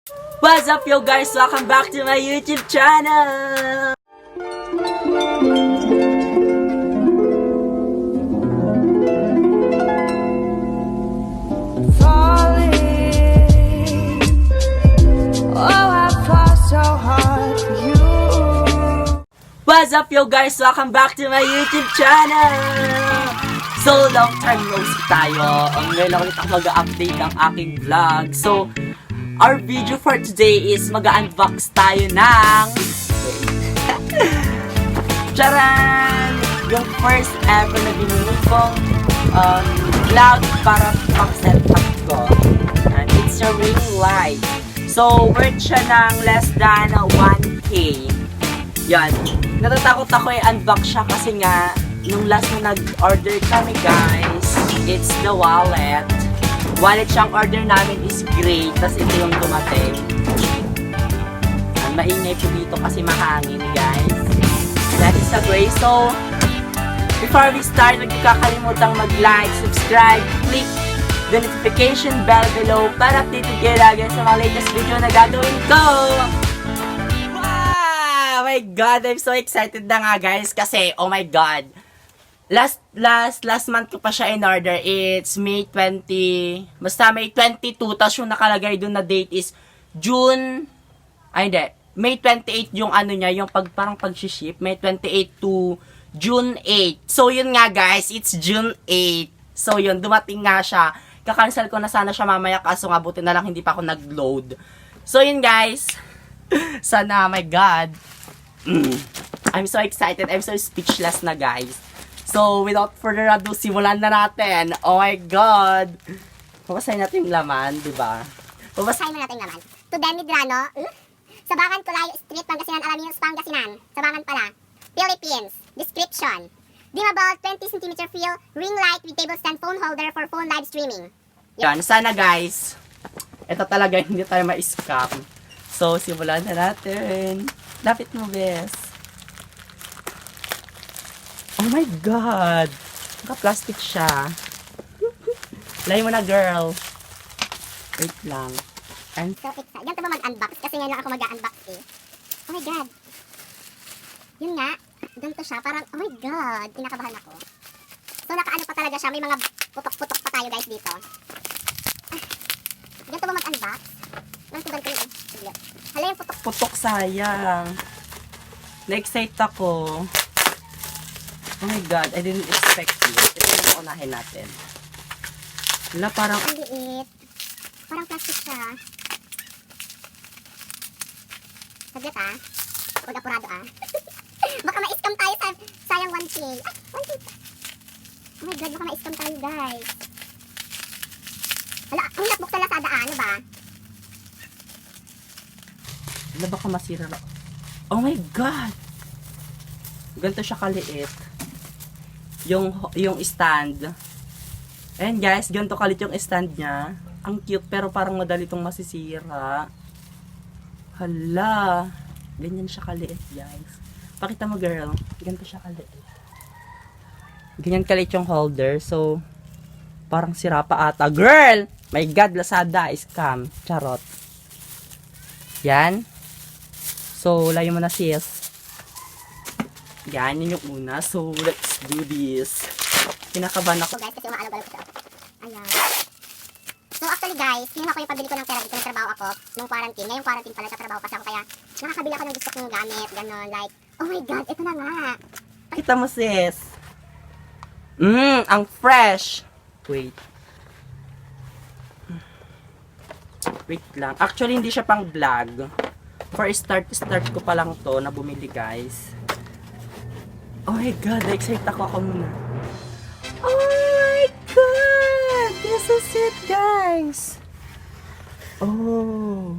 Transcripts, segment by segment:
What's up, yo guys? Welcome back to my YouTube channel! What's up, yo guys? Welcome back to my YouTube channel! So, long time no see tayo. Ngayon lang ulit ako mag-update ng aking vlog. So, our video for today is mag-unbox tayo ng charan! Yung first ever na binili kong vlog para pang-set up ko. And it's a ring light. So, worth siya ng less than 1K. Yan. Natatakot ako i-unbox siya kasi nga, nung last na nag-order kami guys, it's the wallet. Wallet siyang order namin is gray, tas ito yung dumating. Maingay po dito kasi mahangin guys. That is a gray. So, before we start, huwag kakalimutan mag-like, subscribe, click the notification bell below para updated kayo lagi sa mga latest video na gagawin ko. Oh my god, I'm so excited na nga guys kasi oh my god. Last month ko pa siya in order. It's May 20. Basta May 22, tapos yung nakalagay dun na date is June. Ay hindi, May 28 yung ano niya, yung parang pag-ship. May 28 to June 8. So yun nga guys, it's June 8. So yun, dumating nga siya. Kakancel ko na sana siya mamaya kaso nga buti na lang hindi pa ako nag-load. So yun guys. Sana, oh my god. I'm so excited. I'm so speechless na guys. So, without further ado, simulan na natin. Oh my god. Pabasahin natin yung laman, di ba? Pabasahin mo natin yung laman. To Demi Drano, Sabangan Colayo Street, Pangasinan, Alaminos, Pangasinan. Sabangan pala. Philippines. Description. Dimmable 20cm fill, ring light with table stand phone holder for phone live streaming. Yan, sana guys. Ito talaga hindi tayo ma-scam. So, simulan na natin. Lapit mo, bes. Oh my god! Naka-plastic siya. Lay mo na, girl. Wait lang. So excited. Ganito ba mag-unbox? Kasi ngayon lang ako mag-unbox eh. Oh my god. Yun nga. Ganito siya. Parang, oh my god. Kinakabahan ako. So nakaano pa talaga siya. May mga putok-putok pa tayo guys dito. Ganito ba mag-unbox? Nang-tiban ko yun. Hala yung putok. Putok, sayang. Na-excite ako. Oh my god, I didn't expect it. Ito yung unahin natin. Wala, parang... Ang liit. Parang plastic siya. Saglit ah. Huwag apurado ah. Baka ma-scam tayo sa sayang 1K. Ah, 1K. Oh my god, baka ma-scam tayo guys. Hala, ang notebook sa Lazada ah. Ano ba? Wala, baka masira na. Oh my god! Ganito siya kaliit. Yung stand. Ayan guys, ganito kalit yung stand niya. Ang cute pero parang madali itong masisira. Hala. Ganyan siya kaliit guys. Pakita mo girl. Ganito siya kaliit. Ganyan kaliit yung holder. So, parang sira pa ata. Girl! My god, Lazada, scam. Charot. Yan. So, layo mo na sis. Yan, yun yung una. So, let's do this. Kinakabahan ako. So guys, kasi umaalog-alog ko siya. Ayan. So actually guys, yun ako yung pabili ko ng pera dito. Nagtrabaho ako nung quarantine. Ngayong quarantine pala, nagtrabaho kasi ako. Kaya nakakabili ako ng gusto kong gamit. Ganon, like, oh my god, ito na nga. Kita mo sis. Ang fresh. Wait. Wait lang. Actually, hindi siya pang vlog. For start ko pa lang to na bumili guys. Oh my god, na-excite ako muna. Oh my god! This is it, guys! Oh.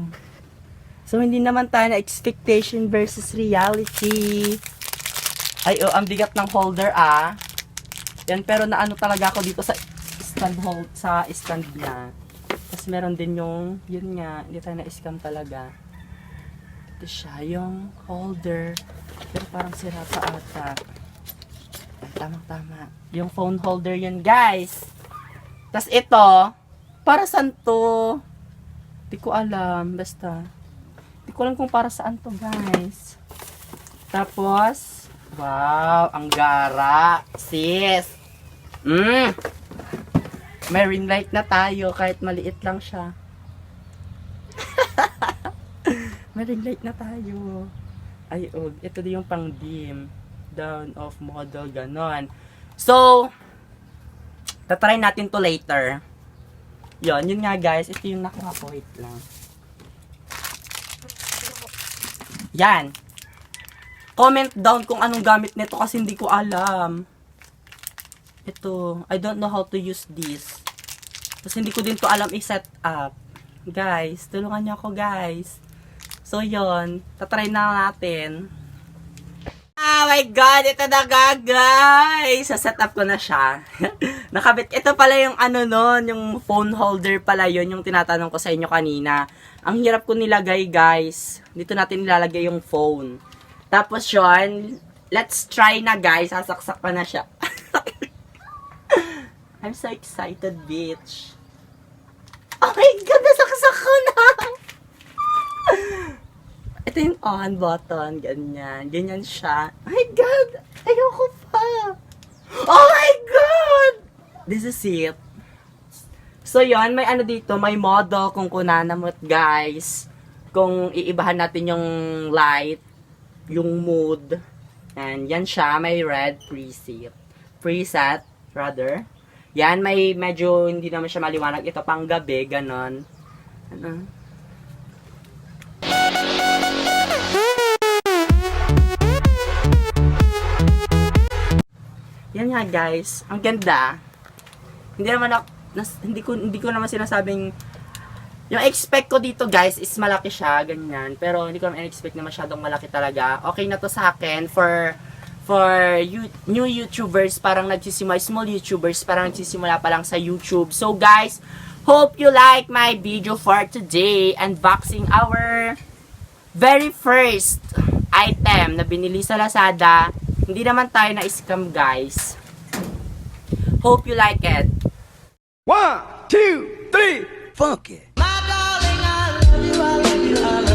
So, hindi naman tayo na expectation versus reality. Ay, oh, ang bigat ng holder, ah. Yan, pero naano talaga ako dito sa stand niya. Tapos meron din yung, yun nga, hindi tayo na-scam talaga. Ito siya, yung holder. Pero parang sira pa ata. Tama. Yung phone holder yun, guys. Tapos ito, para saan to? Di ko alam. Basta. Di ko alam kung para saan to, guys. Tapos, wow, ang gara. Sis. May ring light na tayo kahit maliit lang siya. May ring light na tayo. Ay, ito din yung pang dim. Down of model, ganon. So, tatry natin to later. Yun nga guys. Ito yung nakuha ko. Wait lang. Yan. Comment down kung anong gamit nito kasi hindi ko alam. Ito. I don't know how to use this. Kasi hindi ko din to alam i-set up. Guys, tulungan niyo ako guys. So, yun. Tatry na natin. Oh my God! Ito na nga, guys! Sa-set up ko na siya. Nakabit. Ito pala yung ano nun, yung phone holder pala yun, yung tinatanong ko sa inyo kanina. Ang hirap ko nilagay, guys. Dito natin nilalagay yung phone. Tapos yun, let's try na, guys. Sasaksak pa na siya. I'm so excited, bitch. Oh my God! Nasaksak ko na! Ito yung on button, ganyan. Ganyan siya. Oh my God! Ayoko pa! Oh my God! This is it. So, yon may ano dito, may model kung kunanamot, guys. Kung iibahan natin yung light, yung mood. And yan siya, may red preset. Preset, rather. Yan, may medyo hindi naman siya maliwanag. Ito pang gabi, ganon. Ano? Yan nga guys, ang ganda. Hindi naman ako, hindi ko naman sinasabing yung expect ko dito guys is malaki siya, ganyan. Pero hindi ko naman expect na masyadong malaki talaga. Okay na to sa akin for new YouTubers, parang nagsisimula, small YouTubers, parang nagsisimula pa lang sa YouTube. So guys, hope you like my video for today, unboxing our very first item na binili sa Lazada. Hindi naman tayo na-scam, guys. Hope you like it. 1, 2, 3, funky. My darling, I love you, I love you, I love you.